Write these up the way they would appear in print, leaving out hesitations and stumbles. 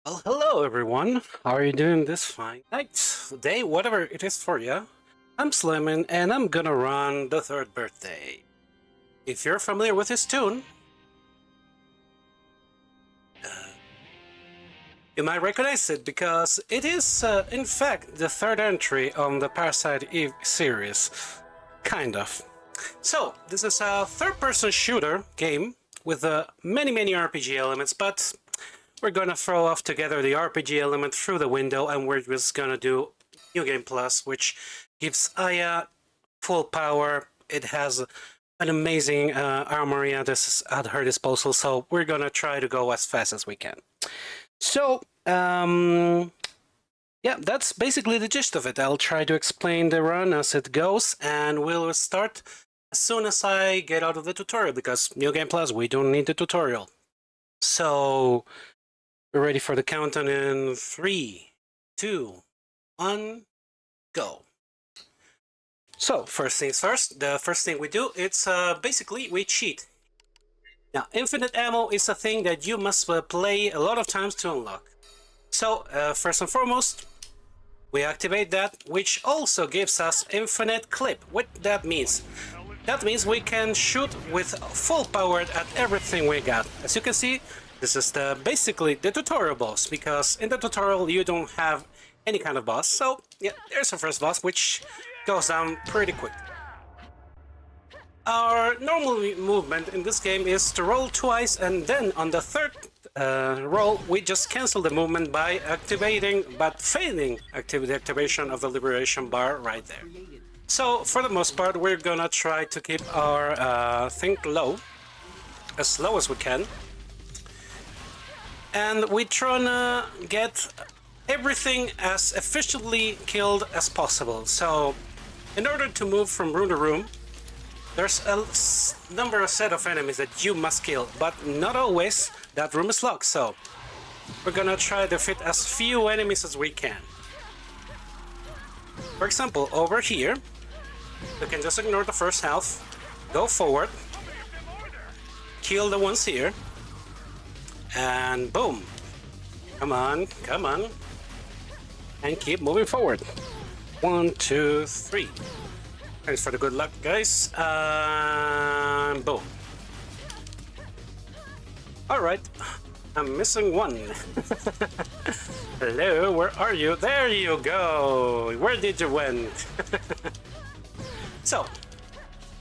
Well, hello everyone. How are you doing this fine night, day, whatever it is for you? I'm Slimmin, and I'm gonna run the third birthday. If you're familiar with this tune, uh, you might recognize it because it is, in fact, the third entry on the Parasite Eve series. Kind of. So, this is a third-person shooter game with many RPG elements, but we're gonna throw off together the RPG element through the window, and we're just gonna do New Game Plus, which gives Aya full power. It has an amazing armory at her disposal, so we're gonna try to go as fast as we can. So, yeah, that's basically the gist of it. I'll try to explain the run as it goes, and we'll start as soon as I get out of the tutorial, because New Game Plus, we don't need the tutorial. So, we're ready for the countdown in 3, 2, 1, go. So, first things first, the first thing we do, it's basically we cheat. Now, infinite ammo is a thing that you must play a lot of times to unlock. So, first and foremost, we activate that, which also gives us infinite clip. What that means? That means we can shoot with full power at everything we got. As you can see, this is basically the tutorial boss, because in the tutorial you don't have any kind of boss. So yeah, there's the first boss, which goes down pretty quick. Our normal movement in this game is to roll twice, and then on the third roll we just cancel the movement by activating, but failing the activation of the liberation bar right there. So for the most part we're gonna try to keep our thing low, as low as we can. And we try to get everything as efficiently killed as possible. So, in order to move from room to room, there's a set of enemies that you must kill, but not always that room is locked. So, we're gonna try to fit as few enemies as we can. For example, over here, you can just ignore the first half, go forward, kill the ones here, and boom. Come on, come on. And keep moving forward. 1, 2, 3. Thanks for the good luck, guys. And boom. Alright. I'm missing one. Hello, where are you? There you go. Where did you went? So,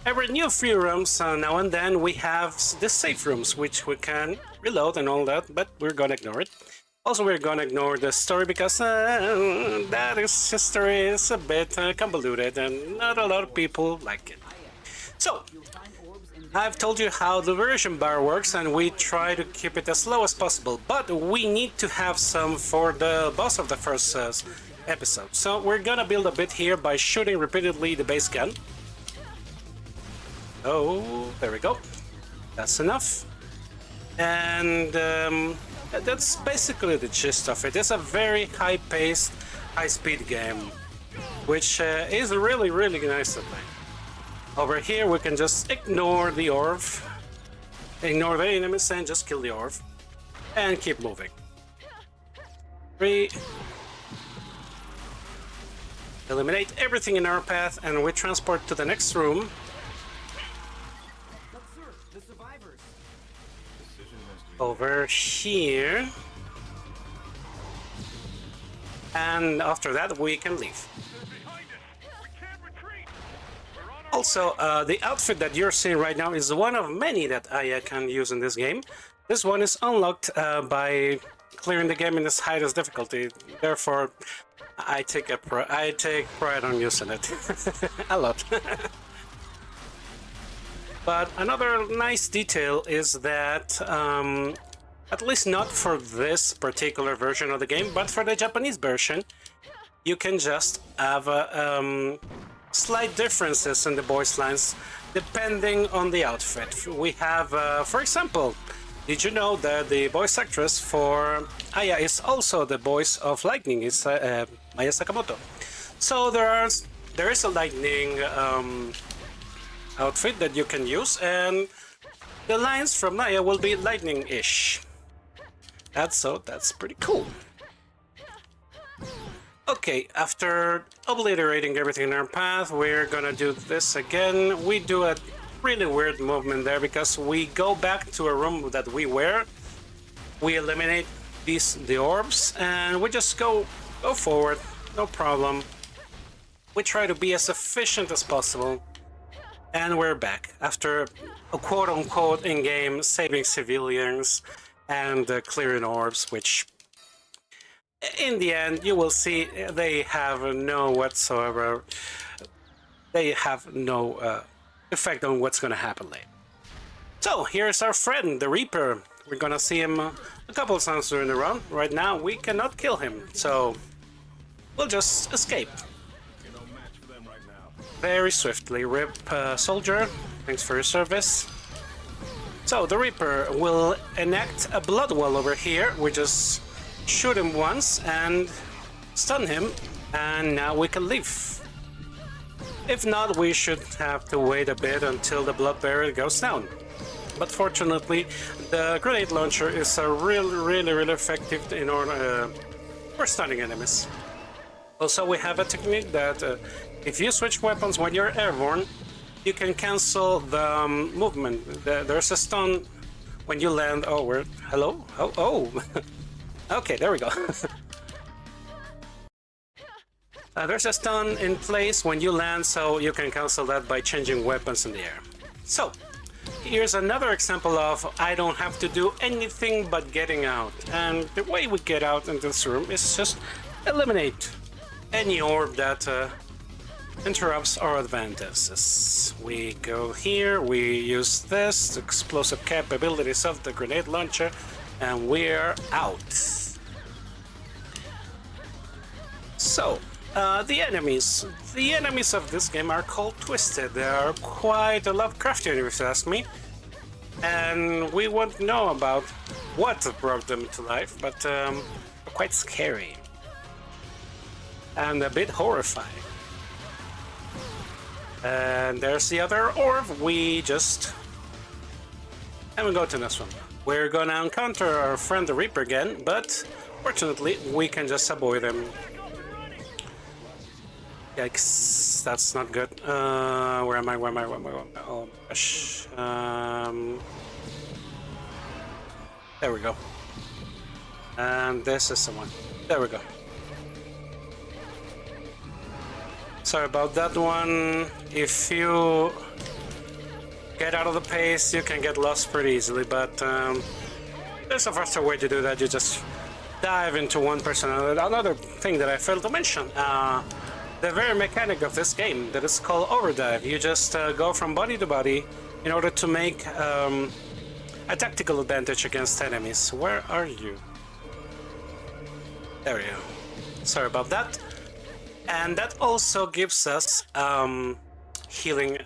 every new few rooms now and then we have the safe rooms, which we can reload and all that, but we're gonna ignore it. Also, we're gonna ignore the story because that history is a bit convoluted and not a lot of people like it. So, I've told you how the version bar works, and we try to keep it as low as possible, but we need to have some for the boss of the first episode. So we're gonna build a bit here by shooting repeatedly the base gun. Oh, there we go. That's enough. And that's basically the gist of it. It's a very high-paced, high-speed game, which is really nice to play. Over here we can just ignore the orb, ignore the enemies, and just kill the orb, and keep moving. 3. Eliminate everything in our path, and we transport to the next room. Over here, and after that we can leave. Also, the outfit that you're seeing right now is one of many that Aya can use in this game. This one is unlocked by clearing the game in its highest difficulty. Therefore, I take pride on using it a lot. But another nice detail is that, at least not for this particular version of the game, but for the Japanese version, you can just have slight differences in the voice lines depending on the outfit. We have, for example, did you know that the voice actress for Aya is also the voice of Lightning, is Maya Sakamoto. So there is a Lightning outfit that you can use, and the lines from Naya will be lightning-ish. That's pretty cool. Okay, after obliterating everything in our path, we're gonna do this again. We do a really weird movement there because we go back to a room that we were. We eliminate the orbs and we just go forward, no problem. We try to be as efficient as possible. And we're back after a quote-unquote in-game saving civilians and clearing orbs, which in the end you will see they have no whatsoever. They have no effect on what's going to happen later. So here's our friend, the Reaper. We're gonna see him a couple of times during the run. Right now we cannot kill him, so we'll just escape. Very swiftly. Rip, soldier. Thanks for your service. So the Reaper will enact a blood wall over here. We just shoot him once and stun him, and now we can leave. If not, we should have to wait a bit until the blood barrier goes down. But fortunately, the grenade launcher is a really effective in order for stunning enemies. Also, we have a technique that if you switch weapons when you're airborne, you can cancel the movement. There's a stun when you land. Oh, we're... Hello? Oh. Okay, there we go. There's a stun in place when you land, so you can cancel that by changing weapons in the air. So, here's another example of I don't have to do anything but getting out. And the way we get out in this room is just eliminate any orb that interrupts our advantages. We go here, we use this, the explosive capabilities of the grenade launcher, and we're out. So, the enemies of this game are called Twisted. They are quite a Lovecraftian, if you ask me. And we won't know about what brought them to life, but they're quite scary. And a bit horrifying. And there's the other orb. We just... And we go to this one. We're gonna encounter our friend the Reaper again, but fortunately we can just avoid him. Yikes, that's not good. Where am I? Oh gosh. There we go. And this is the one. There we go. Sorry about that one. If you get out of the pace, you can get lost pretty easily, but there's a faster way to do that. You just dive into one person. Another thing that I failed to mention, the very mechanic of this game that is called overdive. You just go from body to body in order to make a tactical advantage against enemies. Where are you? There we go. Sorry about that. And that also gives us healing.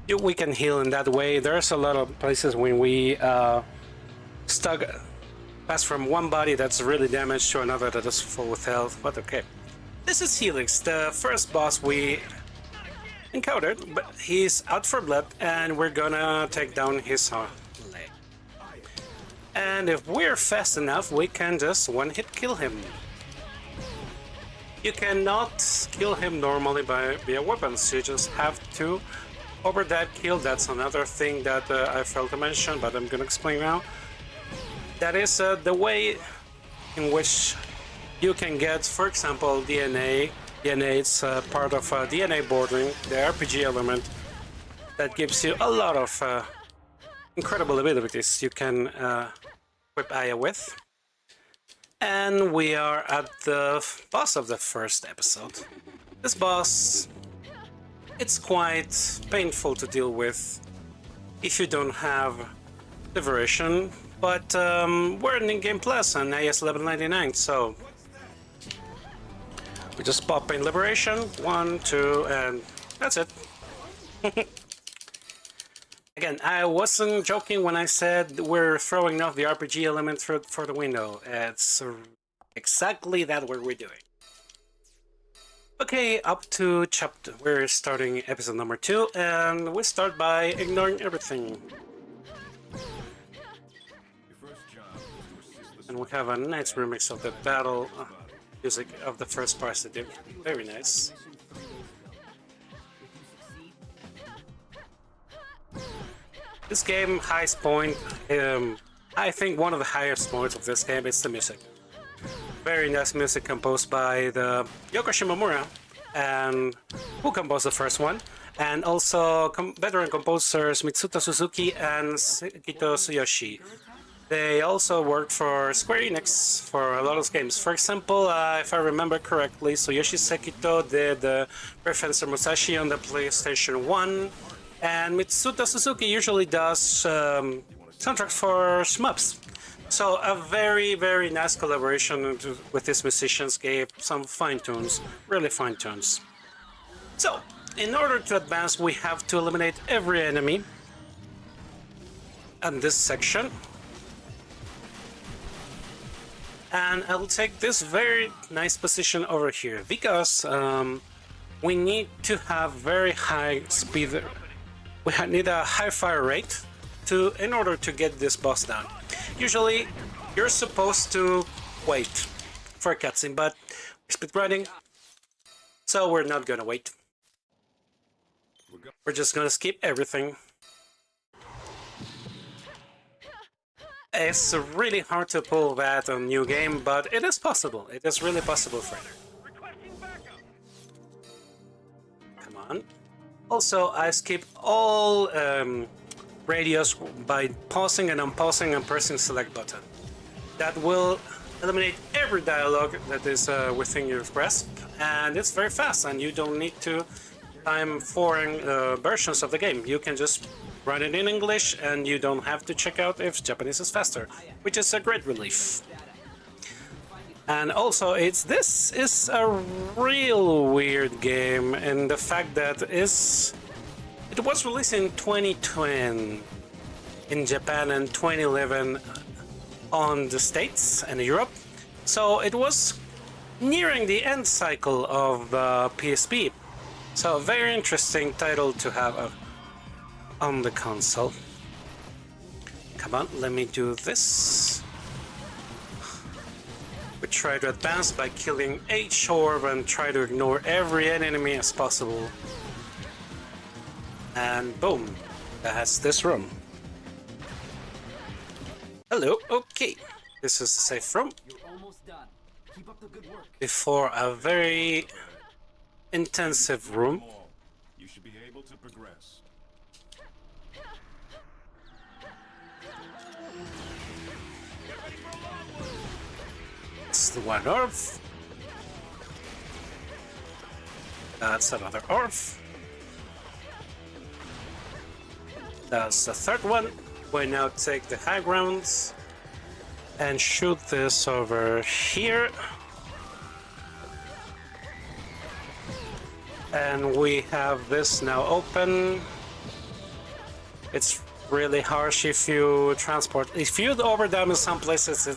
We can heal in that way. There's a lot of places when we pass from one body that's really damaged to another that is full with health, but okay. This is Helix, the first boss we encountered, but he's out for blood and we're gonna take down his leg. And if we're fast enough, we can just one-hit kill him. You cannot kill him normally via weapons, you just have to overdive kill. That's another thing that I failed to mention, but I'm gonna explain now. That is the way in which you can get, for example, DNA. DNA is part of DNA bordering, the RPG element, that gives you a lot of incredible abilities you can equip Aya with. And we are at the boss of the first episode. This boss, it's quite painful to deal with if you don't have Liberation, but we're in in-game plus on AS 1199, so we just pop in Liberation, 1, 2, and that's it. Again, I wasn't joking when I said we're throwing off the RPG element for the window. It's exactly that what we're doing. Okay, up to chapter. We're starting episode number 2, and we start by ignoring everything. Your first job is to assist the And we have a nice remix of the battle music of the first party. Very nice. This game, highest point, I think one of the highest points of this game is the music. Very nice music composed by the Yoko Shimomura, and who composed the first one, and also veteran composers Mitsuta Suzuki and Sekito Tsuyoshi. They also worked for Square-Enix for a lot of games. For example, if I remember correctly, Tsuyoshi Sekito did Fencer Musashi on the PlayStation 1, and Mitsuta Suzuki usually does soundtracks for shmups. So a very, very nice collaboration with these musicians gave some fine tunes, really fine tunes. So, in order to advance, we have to eliminate every enemy in this section. And I'll take this very nice position over here because we need to have very high speed. We need a high fire rate in order to get this boss down. Usually, you're supposed to wait for a cutscene, but we're speedrunning, so we're not gonna wait. We're just gonna skip everything. It's really hard to pull that on New Game, but it is possible. It is really possible, Frater. Come on. Also, I skip all radios by pausing and unpausing and pressing select button. That will eliminate every dialogue that is within your grasp, and it's very fast, and you don't need to time foreign versions of the game. You can just run it in English, and you don't have to check out if Japanese is faster, which is a great relief. And also, this is a real weird game in the fact that it was released in 2010 in Japan and 2011 on the States and Europe. So it was nearing the end cycle of the PSP. So a very interesting title to have on the console. Come on, let me do this. We try to advance by killing each orb and try to ignore every enemy as possible. And boom, that's this room. Hello, okay. This is a safe room. You're almost done. Keep up the good work. Before a very intensive room. You should be able to progress. It's the one orb. That's another orb. That's the third one. We now take the high grounds and shoot this over here. And we have this now open. It's really harsh if you transport. If you overdamage some places,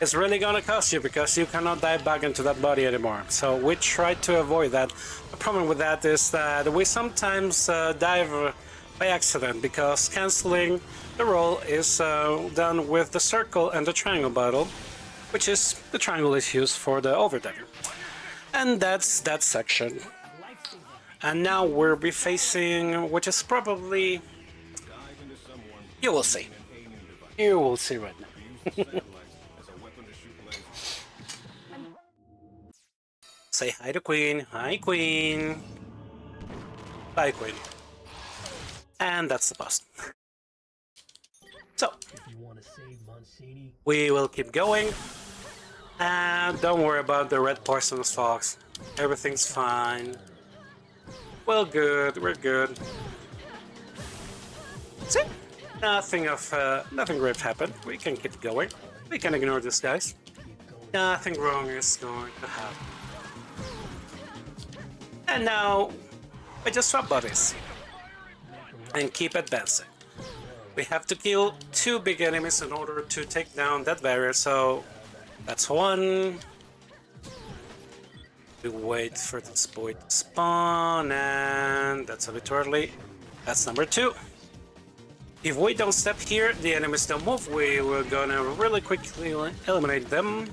it's really gonna cost you because you cannot dive back into that body anymore. So we try to avoid that. The problem with that is that we sometimes dive by accident because canceling the roll is done with the circle and the triangle battle, which is the triangle is used for the overdiver. And that's that section. And now we'll be facing, which is probably, you will see. You will see right now. Say hi to Queen. Hi, Queen. Bye, Queen. And that's the boss. So, we will keep going. And don't worry about the red poisonous fox. Everything's fine. Well, good. We're good. See? Nothing great happened. We can keep going. We can ignore these guys. Nothing wrong is going to happen. And now, we just swap bodies. And keep advancing. We have to kill 2 big enemies in order to take down that barrier, so that's 1. We wait for this boy to spawn, and that's a bit early. That's number 2. If we don't step here, the enemies don't move. We were gonna really quickly eliminate them.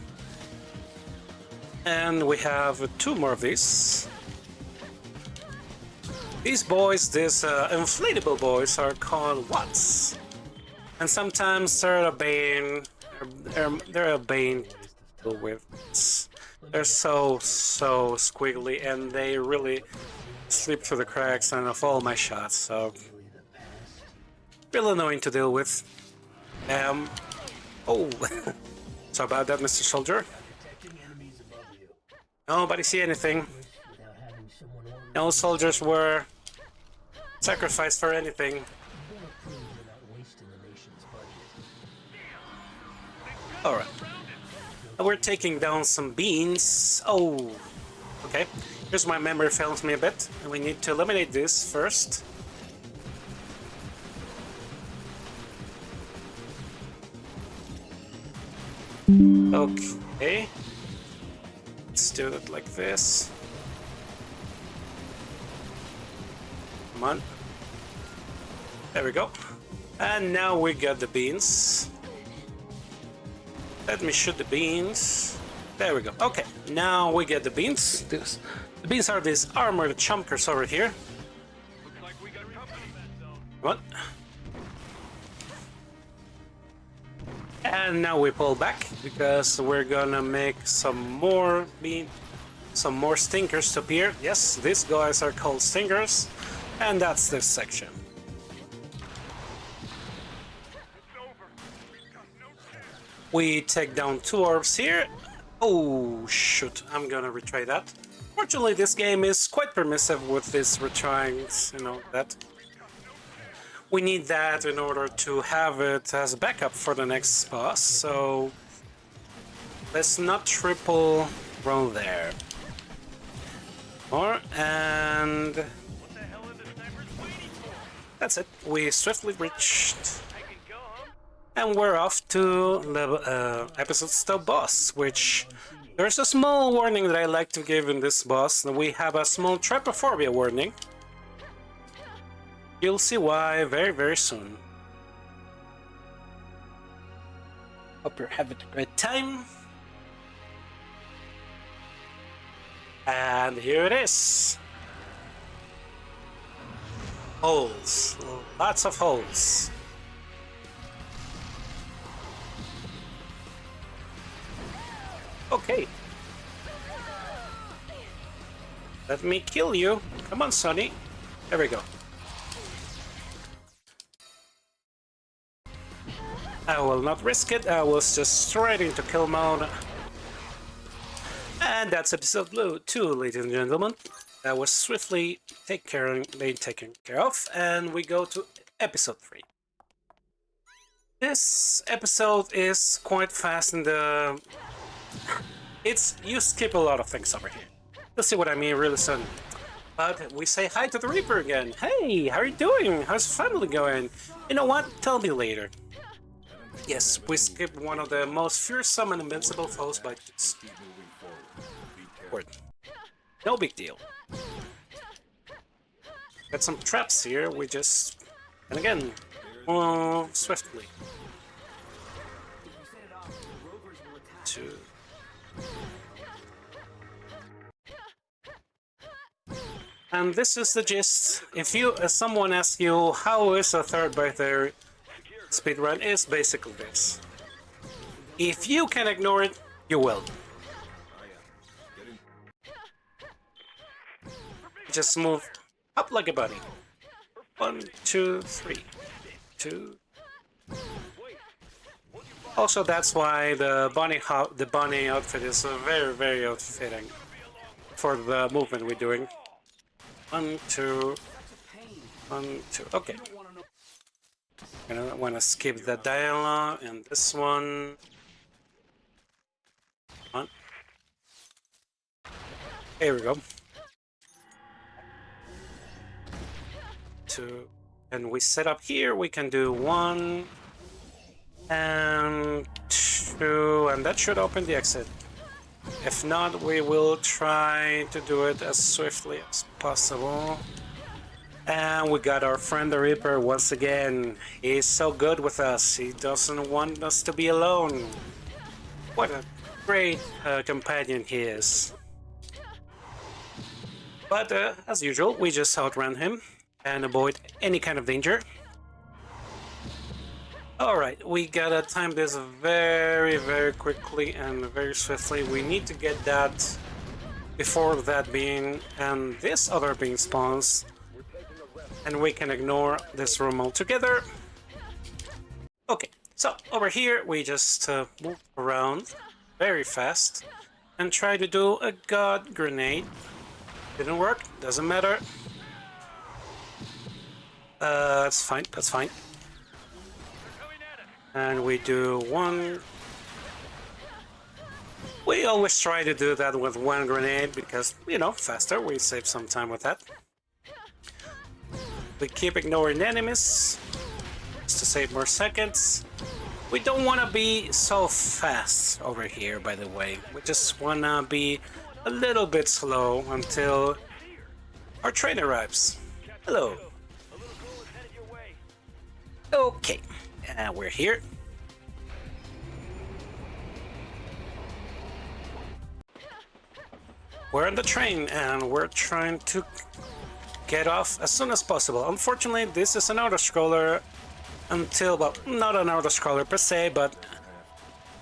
And we have 2 more of these. These boys, these inflatable boys, are called Watts. And sometimes they're a bane. They're a bane to deal with. They're so squiggly, and they really slip through the cracks and of all my shots. So real annoying to deal with. Oh, sorry about that, Mr. Soldier. Nobody see anything. No soldiers were sacrificed for anything. Alright. We're taking down some beans. Oh, okay. Here's my memory fails me a bit. And we need to eliminate this first. Okay. Let's do it like this. Come on. There we go. And now we got the beans. Let me shoot the beans. There we go. Okay, now we get the beans. The beans are these armored chunkers over here. Looks like we got company in that zone. What? And now we pull back because we're gonna make some more stinkers to appear. Yes, these guys are called stinkers, and that's this section. We take down 2 orbs here. Oh shoot, I'm gonna retry that. Fortunately, this game is quite permissive with these retryings, you know, that. We need that in order to have it as a backup for the next boss, so let's not triple roll there. And that's it. We swiftly reached, and we're off to level episode stop boss, which there's a small warning that I like to give in this boss. We have a small trypophobia warning. You'll see why very, very soon. Hope you're having a great time. And here it is. Holes. Lots of holes. Okay. Let me kill you. Come on, Sonny. There we go. I will not risk it. I was just straight into kill mode. And that's episode 2, ladies and gentlemen. That was swiftly taken care of, and we go to episode 3. This episode is quite fast in the... you skip a lot of things over here. You'll see what I mean really soon. But we say hi to the Reaper again. Hey, how are you doing? How's family going? You know what? Tell me later. Yes, we skipped one of the most fearsome and invincible foes by this. No big deal. Got some traps here, we just... And again, swiftly. 2. And this is the gist. If someone asks you how is a third by third speedrun, is basically this. If you can ignore it, you will. Just move up like a bunny. 1, 2, 3. 2. Also, that's why the bunny outfit is very, very outfitting for the movement we're doing. 1, 2. 1, 2. Okay. I don't want to skip the dialogue and this one. 1. Here we go. 2. And we set up here. We can do 1 and 2, and that should open the exit. If not, we will try to do it as swiftly as possible. And we got our friend the Reaper once again. He's so good with us. He doesn't want us to be alone. What a great companion he is. But as usual, we just outrun him and avoid any kind of danger. Alright, we gotta time this very, very quickly and very swiftly. We need to get that before that being and this other being spawns. And we can ignore this room altogether. Okay, so over here we just move around very fast and try to do a god grenade. Didn't work, doesn't matter. That's fine, that's fine. And we do one. We always try to do that with one grenade because, you know, faster, we save some time with that. We keep ignoring enemies just to save more seconds. We don't want to be so fast over here, by the way. We just want to be a little bit slow until our train arrives. Hello. Okay, we're here. We're on the train and we're trying to get off as soon as possible. Unfortunately, this is an auto-scroller until, well, not an auto-scroller per se, but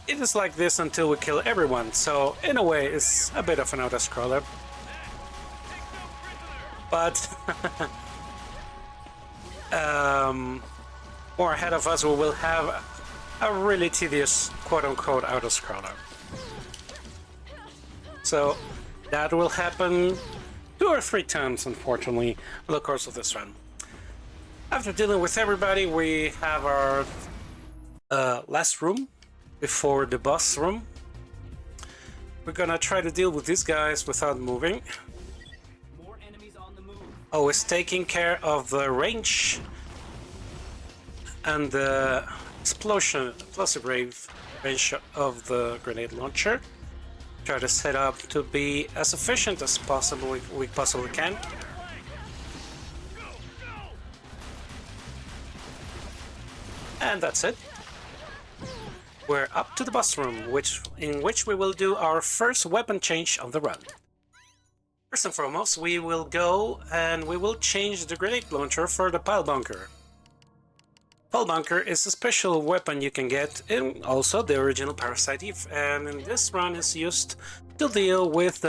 it is like this until we kill everyone. So in a way, it's a bit of an auto-scroller. But more ahead of us, we will have a really tedious quote-unquote auto-scroller. So that will happen 2 or 3 times, unfortunately, in the course of this run. After dealing with everybody, we have our last room before the boss room. We're gonna try to deal with these guys without moving. More enemies on the move. Always taking care of the range and the explosive range of the grenade launcher. Try to set up to be as efficient as possible we possibly can. And that's it. We're up to the boss room, in which we will do our first weapon change of the run. First and foremost, we will go and we will change the grenade launcher for the pile bunker. Pile bunker is a special weapon you can get in also the original Parasite Eve, and in this run is used to deal with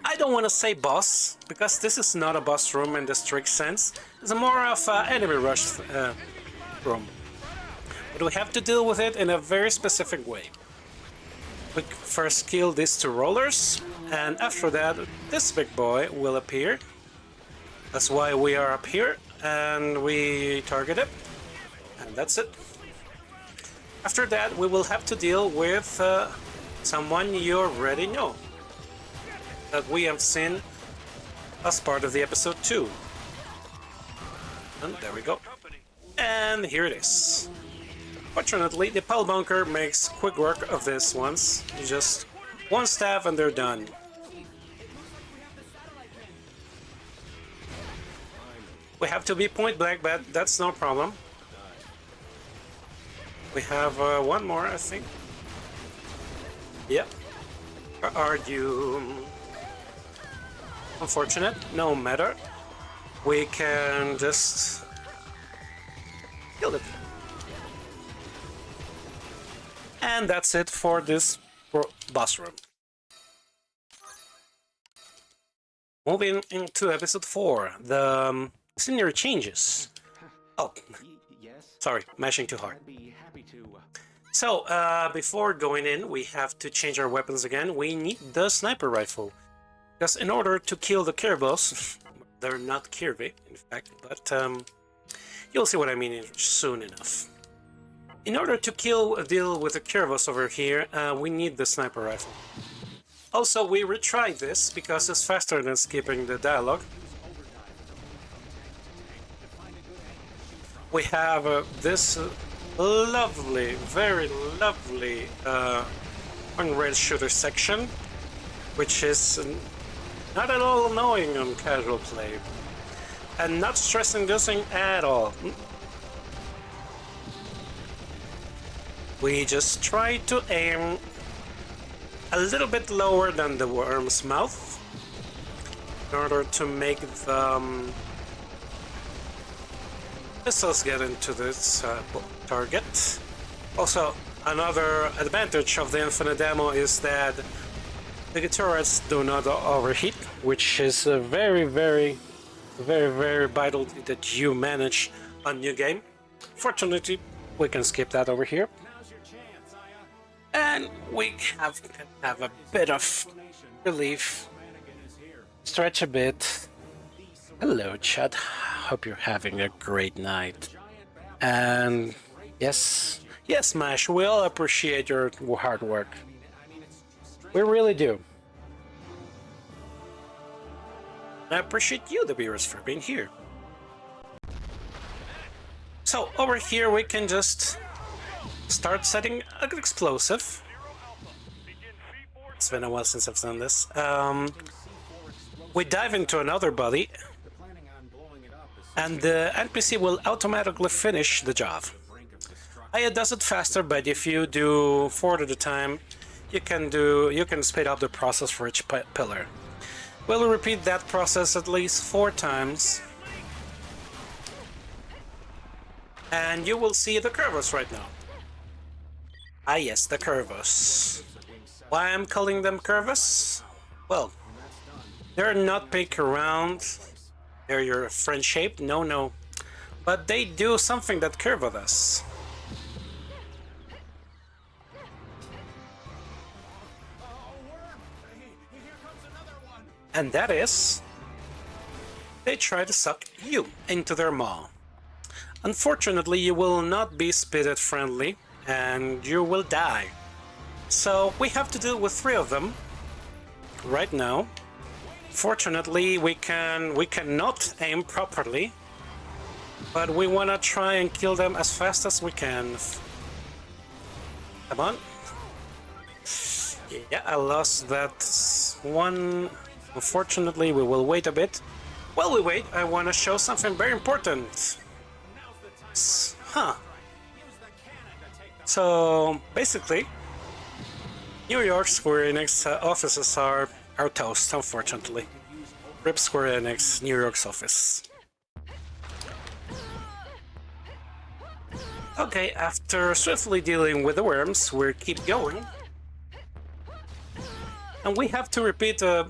I don't want to say boss, because this is not a boss room in the strict sense. It's more of an enemy rush room. But we have to deal with it in a very specific way. We first kill these 2 rollers, and after that, this big boy will appear. That's why we are up here, and we target it, and that's it. After that, we will have to deal with someone you already know, that we have seen as part of the episode 2. And there we go. And here it is. Fortunately, the pile bunker makes quick work of this once. Just one stab and they're done. We have to be point blank, but that's no problem. We have one more, I think. Yep. Where are you? Unfortunate, no matter. We can just kill it. And that's it for this boss room. Moving into episode 4, the scenery changes. Oh, Yes. sorry, mashing too hard. I'd be happy to. So, before going in, we have to change our weapons again. We need the sniper rifle. Because in order to kill the Kerbos, they're not curvy, in fact, but you'll see what I mean soon enough. In order to deal with the Kerbos over here, we need the sniper rifle. Also, we retried this because it's faster than skipping the dialogue. We have this lovely, very lovely unrail shooter section, which is Not at all annoying on casual play. And not stress-inducing at all. We just try to aim a little bit lower than the worm's mouth in order to make the missiles get into this target. Also, another advantage of the infinite ammo is that the turrets do not overheat, which is a very vital that you manage on new game. Fortunately, we can skip that over here. And we have a bit of relief. Stretch a bit. Hello, Chad. Hope you're having a great night. And yes, Mash, we all appreciate your hard work. We really do. I appreciate you, the viewers, for being here. So over here we can just start setting an explosive. It's been a while since I've done this. We dive into another body, and the NPC will automatically finish the job. Aya does it faster, but if you do 4 at a time, you can speed up the process for each pillar. We'll repeat that process at least 4 times. And you will see the curvos right now. Ah yes, the curvos. Why I'm calling them curvos? Well, they're not big around. They're your friend shaped, no. But they do something that curvo does. And that is, they try to suck you into their maw. Unfortunately, you will not be spitted friendly, and you will die. So we have to deal with 3 of them right now. Fortunately, we cannot aim properly, but we wanna try and kill them as fast as we can. Come on. Yeah, I lost that one. Unfortunately, we will wait a bit. While we wait, I want to show something very important. So, basically, New York Square-Enix offices are toast, unfortunately. RIP Square-Enix, New York's office. Okay, after swiftly dealing with the worms, we keep going. And we have to repeat a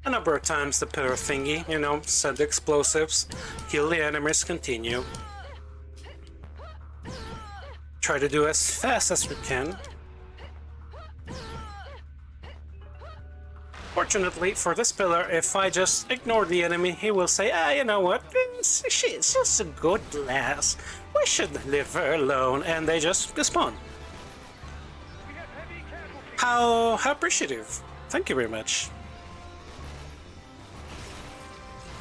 number of times the pillar thingy, you know, set the explosives, kill the enemies, continue. Try to do as fast as we can. Fortunately for this pillar, if I just ignore the enemy, he will say, you know what, she's just a good lass, we should leave her alone, and they just despawn. How appreciative. Thank you very much.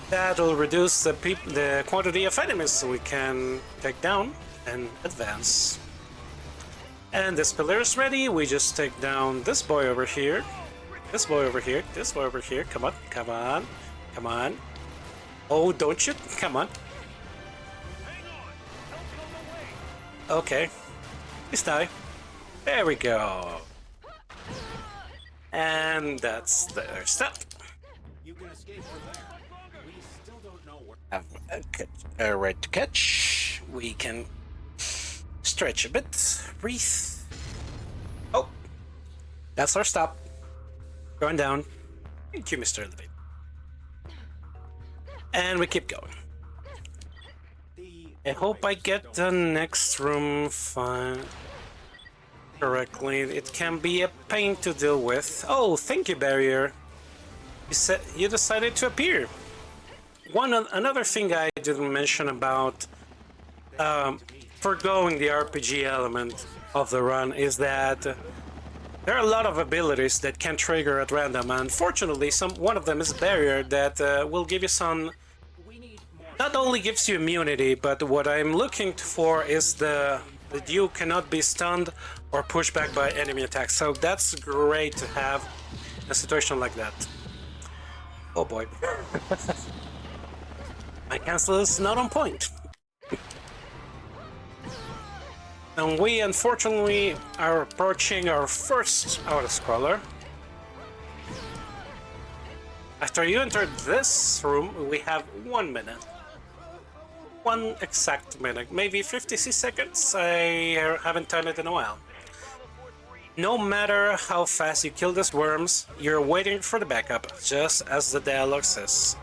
That'll reduce the quantity of enemies we can take down and advance. And this pillar is ready. We just take down this boy over here. This boy over here. This boy over here. Come on. Come on. Come on. Oh, don't you? Come on. Okay. Please die. There we go. And that's their step. You can escape from there. We still don't know where. Have a right to catch. We can stretch a bit. Breathe. Oh, that's our stop. Going down. Thank you, Mr. Elevate. And we keep going. I hope I get the next room fine. Correctly. It can be a pain to deal with. Oh, thank you, Barrier. You said you decided to appear. Another thing I didn't mention about forgoing the RPG element of the run is that there are a lot of abilities that can trigger at random. Unfortunately, one of them is Barrier that will give you some. Not only gives you immunity, but what I'm looking for is that you cannot be stunned or pushed back by enemy attacks. So that's great to have in a situation like that. Oh boy. My cancel is not on point. And we unfortunately are approaching our first auto-scroller. After you entered this room, we have 1 minute. 1 exact minute, maybe 56 seconds. I haven't done it in a while. No matter how fast you kill these worms, you're waiting for the backup, just as the dialogue says.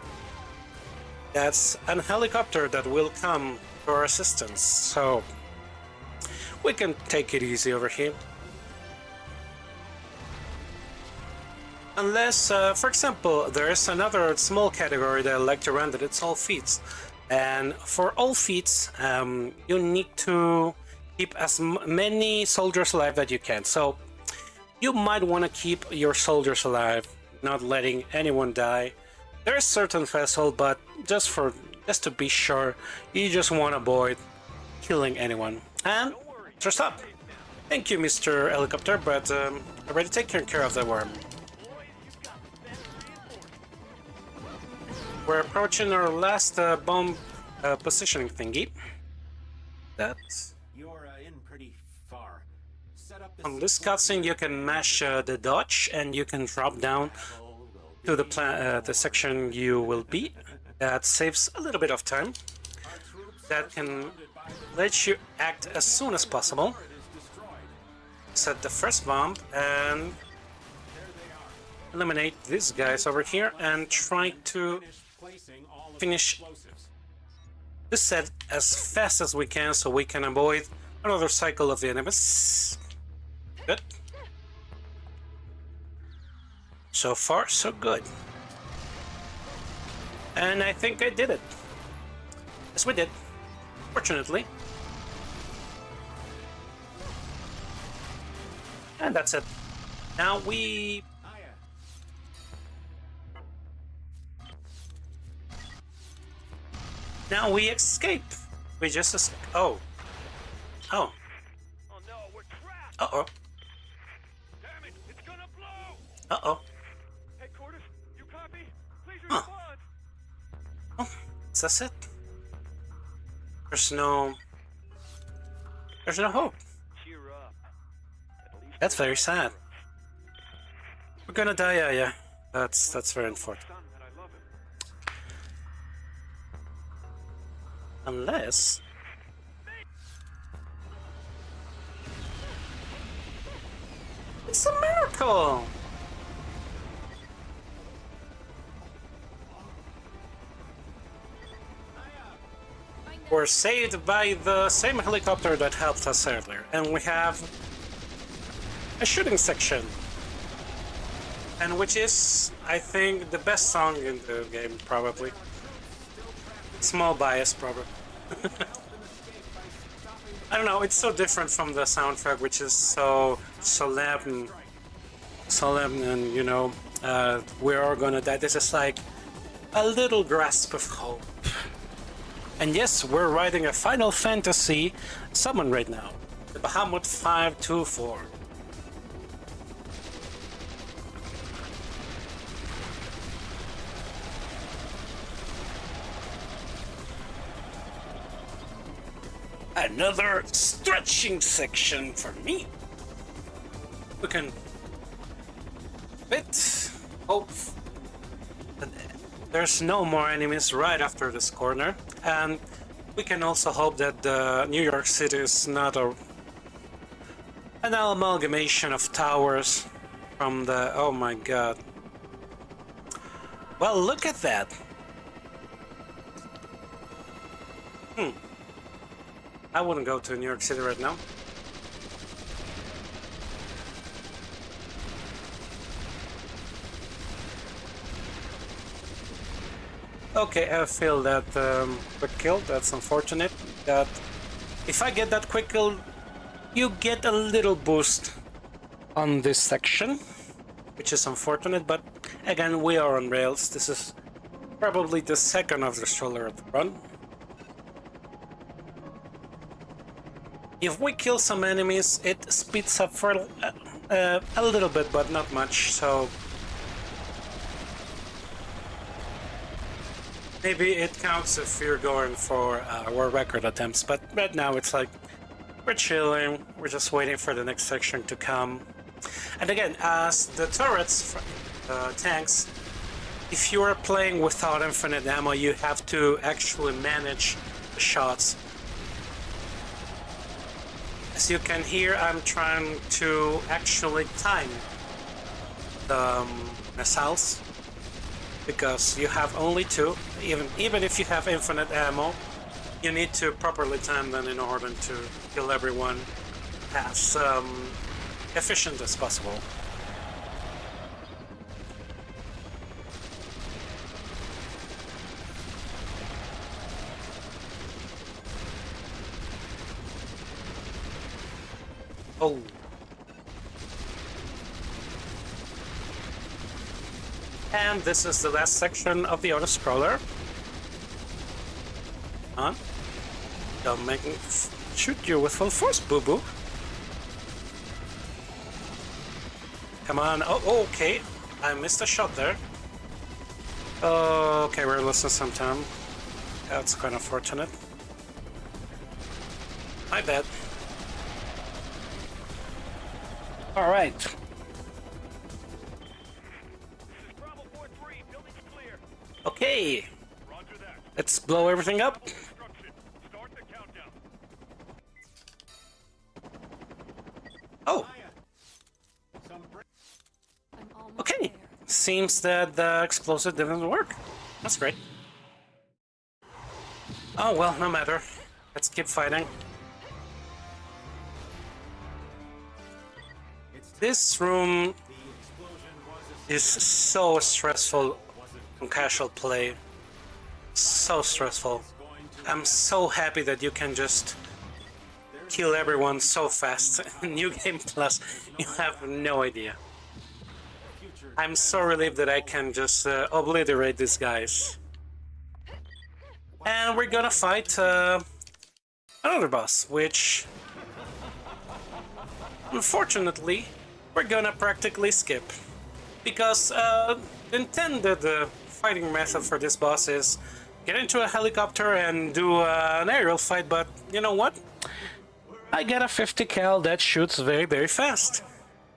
That's an helicopter that will come to our assistance, so we can take it easy over here. Unless, for example, there's another small category that I like to run that it's all feats. And for all feats, you need to keep as many soldiers alive that you can. So you might want to keep your soldiers alive, not letting anyone die. There's certain threshold, but just to be sure, you just want to avoid killing anyone. And just stop. Thank you, Mr. Helicopter, but already taken care of the worm. We're approaching our last bomb positioning thingy. That's You're in pretty far. Set up the on this cutscene. You can mash the dodge, and you can drop down to the section you will be. That saves a little bit of time. That can let you act as soon as possible. Set the first bomb and eliminate these guys over here and try to finish this set as fast as we can so we can avoid another cycle of the enemies. Good. So far, so good. And I think I did it. Yes, we did. Fortunately. And that's it. Now we... Now we escape. We just escape. Oh. Oh. Oh no, we're trapped! Uh-oh. Damn it, it's gonna blow! Uh-oh. Headquarters, you copy? Please Huh. respond! Oh, that's it. There's no hope. Cheer up. At least That's very sad. We're gonna die, yeah. That's very unfortunate. son that I love him. Unless... It's a miracle! We're saved by the same helicopter that helped us earlier, and we have a shooting section. And which is, I think, the best song in the game, probably. Small bias, probably. I don't know, it's so different from the soundtrack, which is so solemn and, you know, we're all gonna die. This is like a little grasp of hope. And yes, we're riding a Final Fantasy summon right now, the Bahamut 524. Another stretching section for me. We can hope that there's no more enemies right after this corner, and we can also hope that the New York City is not an amalgamation of towers from the... Oh my god. Well, look at that. I wouldn't go to New York City right now. Okay, I feel that quick kill. That's unfortunate. That if I get that quick kill, you get a little boost on this section, which is unfortunate. But again, we are on rails. This is probably the second of the stroller of the run. If we kill some enemies, it speeds up for a little bit, but not much. So Maybe it counts if you're going for world record attempts, but right now it's like we're chilling, we're just waiting for the next section to come. And again, as the turrets, tanks, if you are playing without infinite ammo, you have to actually manage the shots. As you can hear, I'm trying to actually time the missiles, because you have only two. Even if you have infinite ammo, you need to properly time them in order to kill everyone as efficient as possible. Oh. And this is the last section of the auto-scroller. Huh? Don't make me shoot you with full force, boo-boo. Come on. Oh, okay. I missed a shot there. Okay, we're losing some time. That's kind of fortunate. My bad. Alright. This is Bravo 4-3. Building's clear. Okay. Roger that. Let's blow everything up. Construction. Start the countdown. Oh, Some break. I'm almost okay. there. Seems that the explosive didn't work. That's great. Oh well, no matter. Let's keep fighting. This room The explosion was is so stressful on casual play. So stressful. I'm so happy that you can just kill everyone so fast. New Game Plus, you have no idea. I'm so relieved that I can just obliterate these guys. And we're gonna fight another boss, which unfortunately we're gonna practically skip. Because the intended fighting method for this boss is get into a helicopter and do an aerial fight, but you know what? I got a 50 cal that shoots very, very fast.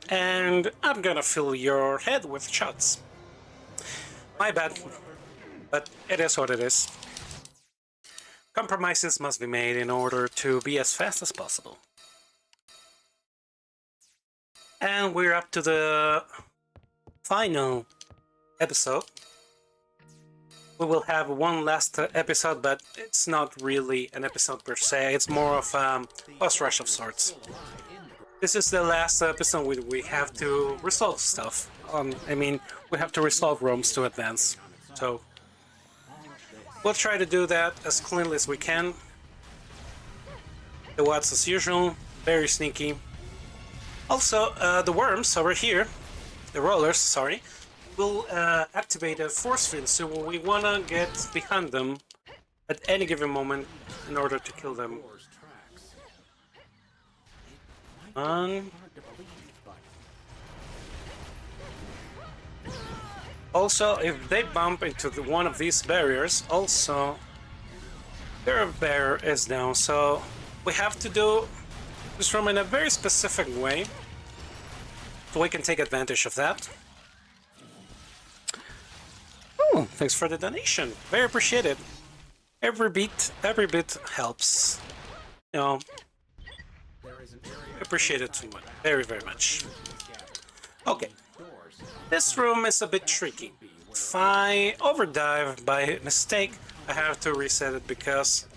And I'm gonna fill your head with shots. My bad. But it is what it is. Compromises must be made in order to be as fast as possible. And we're up to the final episode. We will have one last episode, but it's not really an episode per se. It's more of a boss rush of sorts. This is the last episode we have to resolve stuff. I mean, we have to resolve rooms to advance. So we'll try to do that as cleanly as we can. The watts as usual, very sneaky. Also, the worms over here, the rollers, sorry, will activate a force field, so we wanna get behind them at any given moment in order to kill them. Also, if they bump into one of these barriers, also their barrier is down, so we have to do this room in a very specific way so we can take advantage of that. Oh, thanks for the donation. Very appreciated. Every bit helps. You know, appreciate it too much. Very, very much. Okay. This room is a bit tricky. If I overdive by mistake, I have to reset it because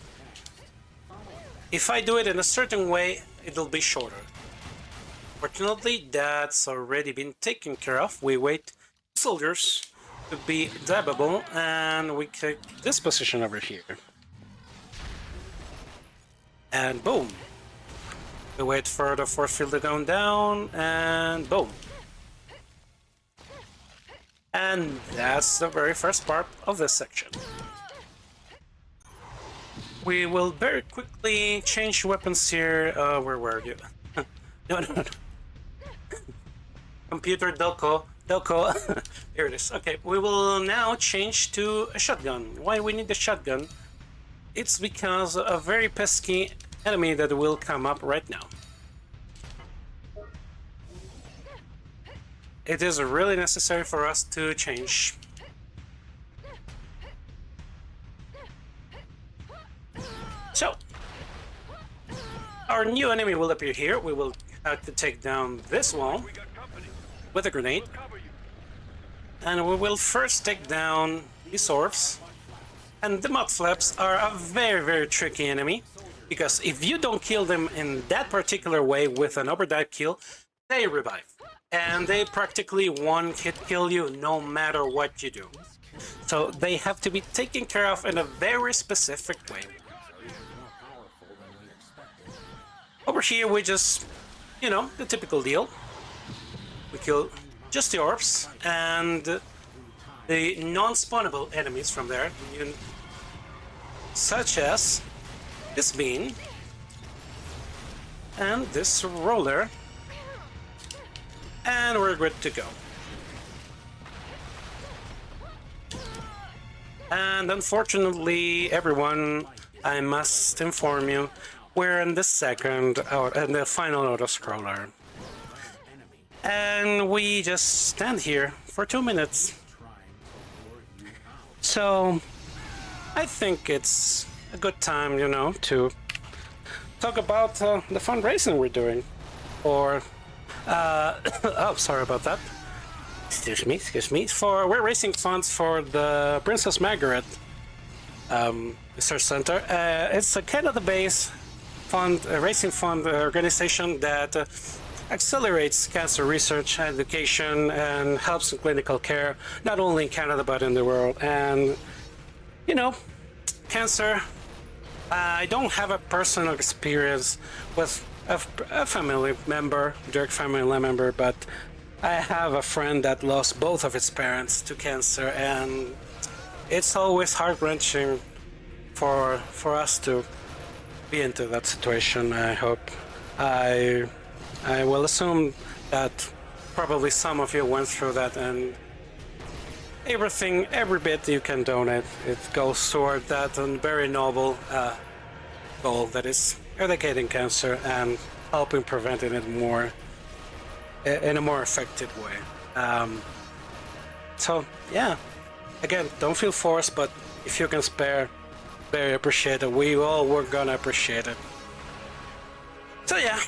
if I do it in a certain way, it'll be shorter. Fortunately, that's already been taken care of. We wait soldiers to be dabbable, and we take this position over here. And boom. We wait for the force field to go down, and boom. And that's the very first part of this section. We will very quickly change weapons here. Where were you? No. Computer Delco, Doko, here it is. Okay, we will now change to a shotgun. Why we need a shotgun? It's because a very pesky enemy that will come up right now. It is really necessary for us to change. So, our new enemy will appear here. We will have to take down this wall We got company. with a grenade. Cover you. And we will first take down these orbs. And the mud flaps are a very, very tricky enemy. Because if you don't kill them in that particular way with an overdive kill, they revive. And they practically one-hit kill you no matter what you do. So they have to be taken care of in a very specific way. Over here we just, you know, the typical deal. We kill just the orbs and the non-spawnable enemies from there, such as this bean and this roller, and we're good to go. And unfortunately, everyone, I must inform you, we're in the the final auto-scroller. And we just stand here for 2 minutes. So, I think it's a good time, you know, to talk about the fundraising we're doing. Or, oh, sorry about that. Excuse me. We're raising funds for the Princess Margaret Research Center. It's a Canada-based raising fund organization that accelerates cancer research, education, and helps in clinical care, not only in Canada but in the world. And, you know, cancer, I don't have a personal experience with a family member, direct family member, but I have a friend that lost both of his parents to cancer, and it's always heart-wrenching for us to be into that situation. I hope I will assume that probably some of you went through that, and every bit you can donate, it goes toward that very noble goal that is eradicating cancer and helping preventing it more in a more effective way. So yeah, again, don't feel forced, but if you can spare, very appreciated. We're gonna appreciate it. So yeah,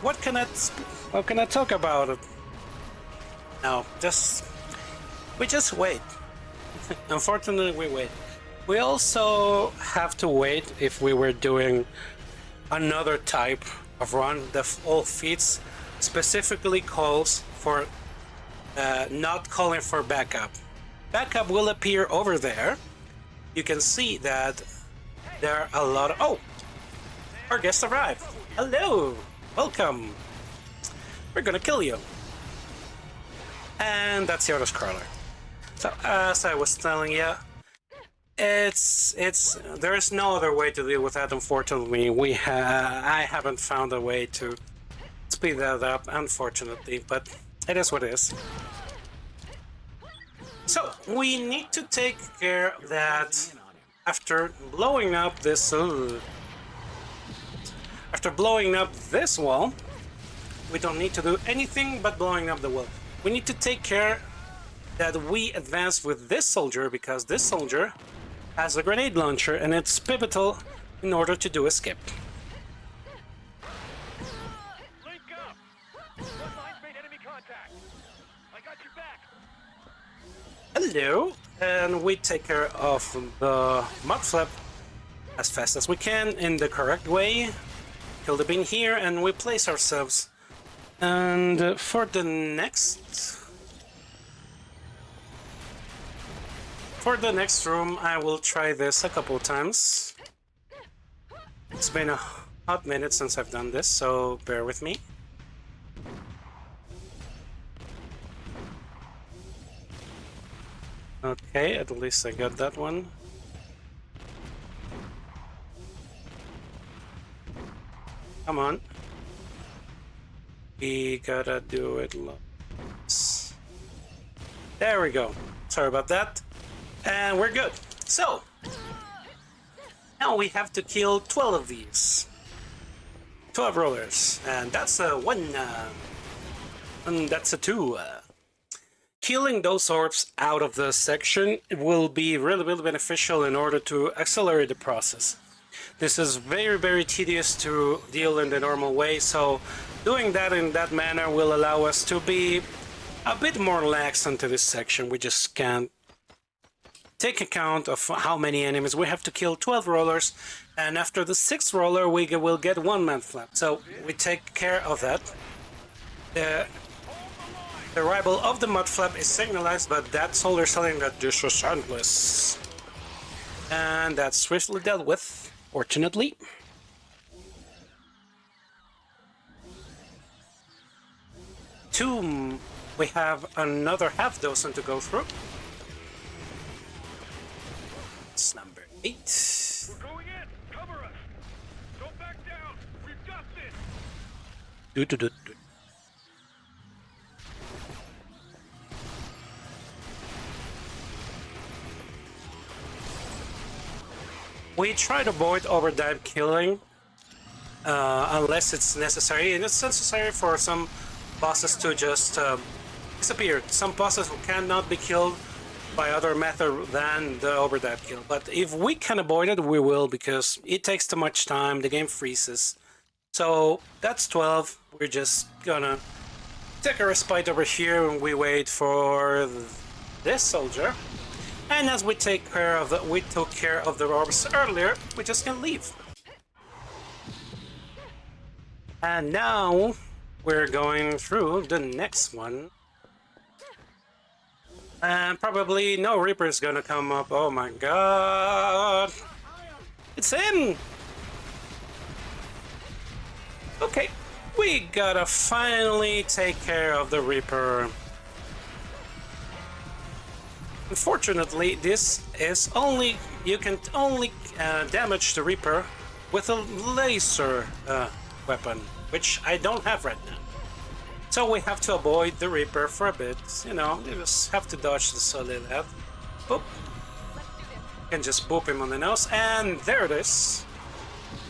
what can I talk about it? No, we just wait. Unfortunately, we wait. We also have to wait if we were doing another type of run. All feats specifically calls for not calling for backup. Backup will appear over there. You can see that there are a lot of... Oh! Our guest arrived! Hello! Welcome! We're gonna kill you. And that's the auto-scroller. So, as I was telling you, there's no other way to deal with that, unfortunately. I haven't found a way to speed that up, unfortunately, but it is what it is. So, we need to take care that after blowing up this wall, we don't need to do anything but blowing up the wall. We need to take care that we advance with this soldier, because this soldier has a grenade launcher and it's pivotal in order to do a skip. Link up. Front lines made enemy contact. I got your back. Hello, and we take care of the mud flap as fast as we can in the correct way. Kill the bean here, and we place ourselves. And for the next room, I will try this a couple times. It's been a hot minute since I've done this, so bear with me. Okay, at least I got that one. Come on. We gotta do it. There we go. Sorry about that. And we're good. So, now we have to kill 12 of these. 12 rollers. And that's a 1. And that's a 2. Killing those orbs out of the section will be really, really beneficial in order to accelerate the process. This is very, very tedious to deal in the normal way, so doing that in that manner will allow us to be a bit more lax into this section. We just can't take account of how many enemies. We have to kill 12 rollers, and after the 6th roller we will get 1 mud flap. So we take care of that. The arrival of the mud flap is signalized, but that soldier telling that this is endless. And that's swiftly dealt with, fortunately. Two, we have another half dozen to go through. It's number 8. We're going in. Cover us. Don't back down. We've got this. Do. We try to avoid overdrive killing unless it's necessary, and it's necessary for some bosses to just disappear. Some bosses who cannot be killed by other method than the overdrive kill. But if we can avoid it, we will, because it takes too much time, the game freezes. So that's 12. We're just gonna take a respite over here and we wait for this soldier. And as we took care of the orbs earlier, we just can leave. And now we're going through the next one. And probably no Reaper is gonna come up. Oh my god! It's him! Okay, we gotta finally take care of the Reaper. Unfortunately, this is only, you can only damage the Reaper with a laser weapon, which I don't have right now. So we have to avoid the Reaper for a bit, you know, you just have to dodge the solid head. Boop. And just boop him on the nose, and there it is.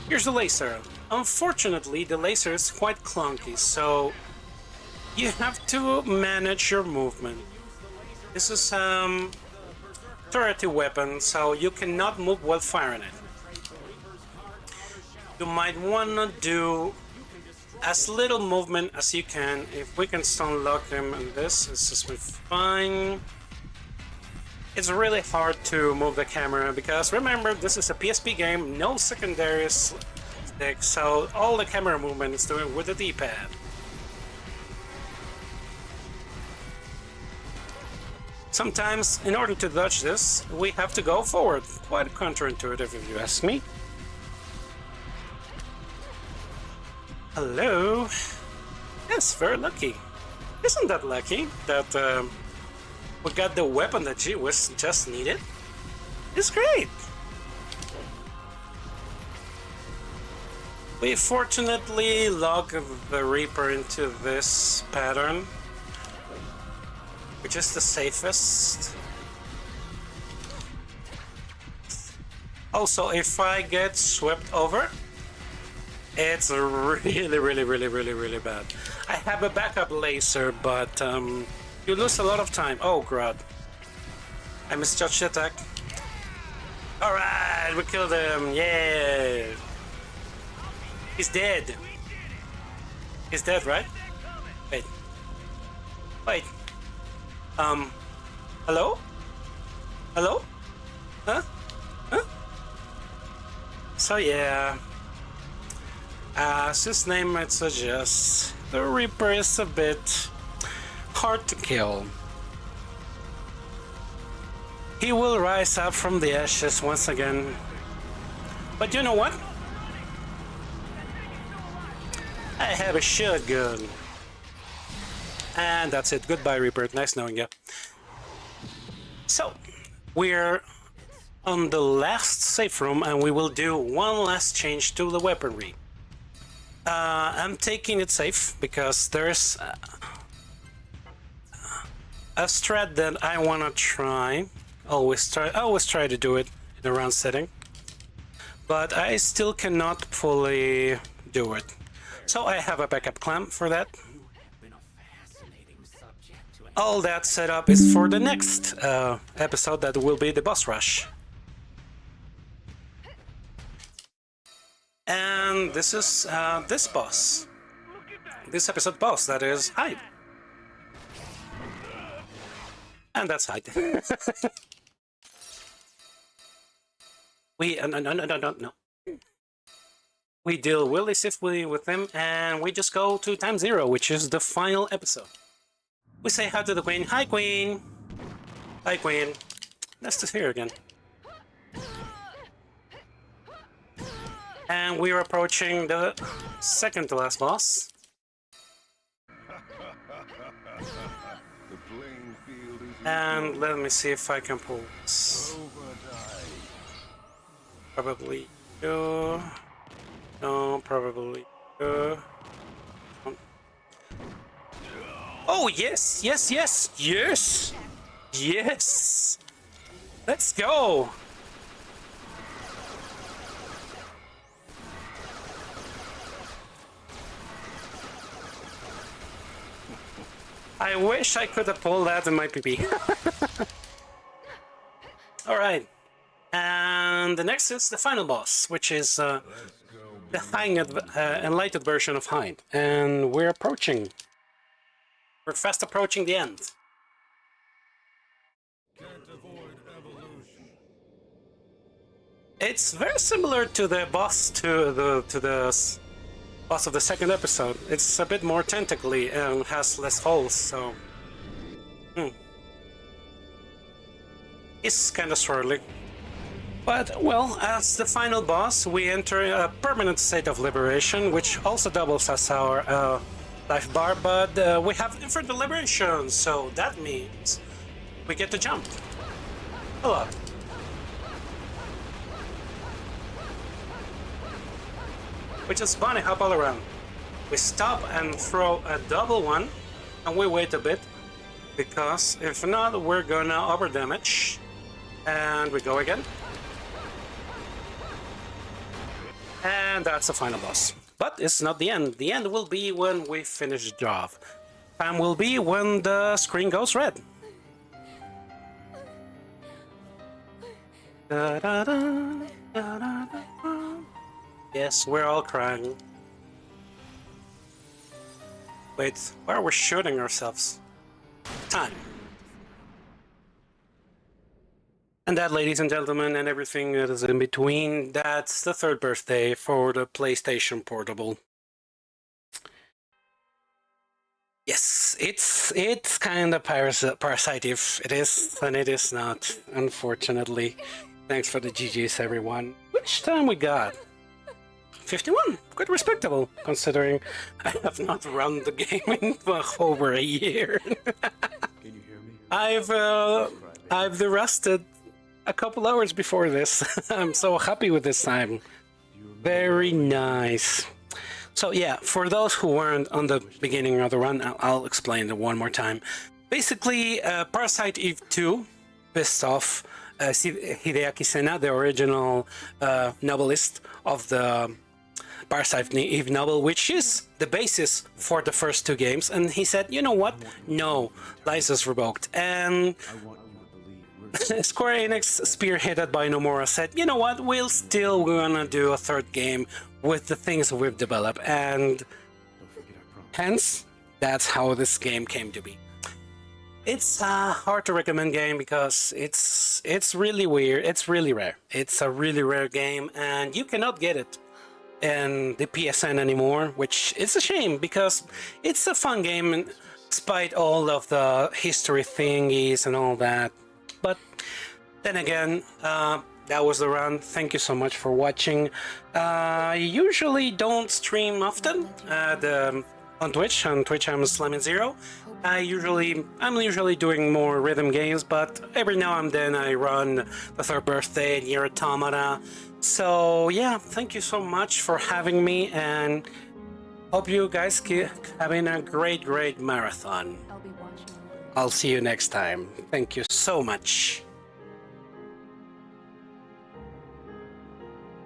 Here's the laser. Unfortunately, the laser is quite clunky, so you have to manage your movement. This is turrety weapon, so you cannot move while firing it. You might wanna do as little movement as you can. If we can stun lock him in this, it's just fine. It's really hard to move the camera because remember, this is a PSP game, no secondary stick, so all the camera movement is doing with the D-pad. Sometimes, in order to dodge this, we have to go forward. Quite counterintuitive if you ask me. Hello? Yes, very lucky. Isn't that lucky that we got the weapon that she was just needed? It's great! We fortunately lock the Reaper into this pattern, which is the safest. Also, if I get swept over, it's really bad. I have a backup laser, but you lose a lot of time. Oh god. I misjudged the attack. Alright, we killed him, yeah! He's dead. He's dead, right? Wait. Wait. Hello? Hello? Huh? Huh? So yeah, as his name might suggest, the Reaper is a bit hard to kill. He will rise up from the ashes once again. But you know what? I have a shotgun. And that's it. Goodbye, Reaper. Nice knowing you. So, we're on the last safe room and we will do one last change to the weaponry. I'm taking it safe because there's a strat that I wanna try. Always try to do it in the round setting, but I still cannot fully do it. So I have a backup clamp for that. All that setup is for the next episode that will be the boss rush. And this is this boss. This episode boss, that is Hyde. And that's Hyde. No. We deal really swiftly with him, and we just go to time 0, which is the final episode. We say hi to the Queen. Hi, Queen! Hi, Queen. Nice to see you again. And we're approaching the second to last boss. And let me see if I can pull this. Probably do. No, probably do. Oh, yes, yes, yes, yes! Yes! Let's go! I wish I could have pulled that in my PP. Alright. And the next is the final boss, which is the enlightened version of Hind. And we're approaching. We're fast approaching the end. Can't avoid evolution. It's very similar to the boss boss of the second episode. It's a bit more tentacly and has less holes, so it's kind of swirly. But, well, as the final boss, we enter a permanent state of liberation, which also doubles as our life bar, but we have infinite liberation, so that means we get to jump a lot. We just bunny hop all around. We stop and throw a double one, and we wait a bit, because if not, we're gonna over damage. And we go again. And that's the final boss. But it's not the end. The end will be when we finish the job. Time will be when the screen goes red. Da, da, da, da, da, da. Yes, we're all crying. Wait, why are we shooting ourselves? Time. And that, ladies and gentlemen, and everything that is in between, that's the third birthday for the PlayStation Portable. Yes, it's kind of parasitive. It is and it is not, unfortunately. Thanks for the GGs, everyone. Which time we got? 51, quite respectable, considering I have not run the game in over a year. Can you hear me? I've rusted a couple hours before this. I'm so happy with this time. Very nice. So yeah, for those who weren't on the beginning of the run, I'll explain it one more time. Basically, Parasite Eve 2 pissed off Hideaki Sena, the original novelist of the Parasite Eve novel, which is the basis for the first two games, and he said, you know what? No, license revoked. And Square-Enix, spearheaded by Nomura, said, you know what, we're still gonna do a third game with the things we've developed, and hence, that's how this game came to be. It's a hard to recommend game because it's really weird, it's really rare. It's a really rare game, and you cannot get it in the PSN anymore, which is a shame because it's a fun game despite all of the history thingies and all that. But then again, that was the run. Thank you so much for watching. I usually don't stream often on Twitch. On Twitch, I'm Slamming0. I'm usually doing more rhythm games, but every now and then I run the third birthday, Nier Automata. So yeah, thank you so much for having me, and hope you guys keep having a great marathon. I'll be watching. I'll see you next time. Thank you so much.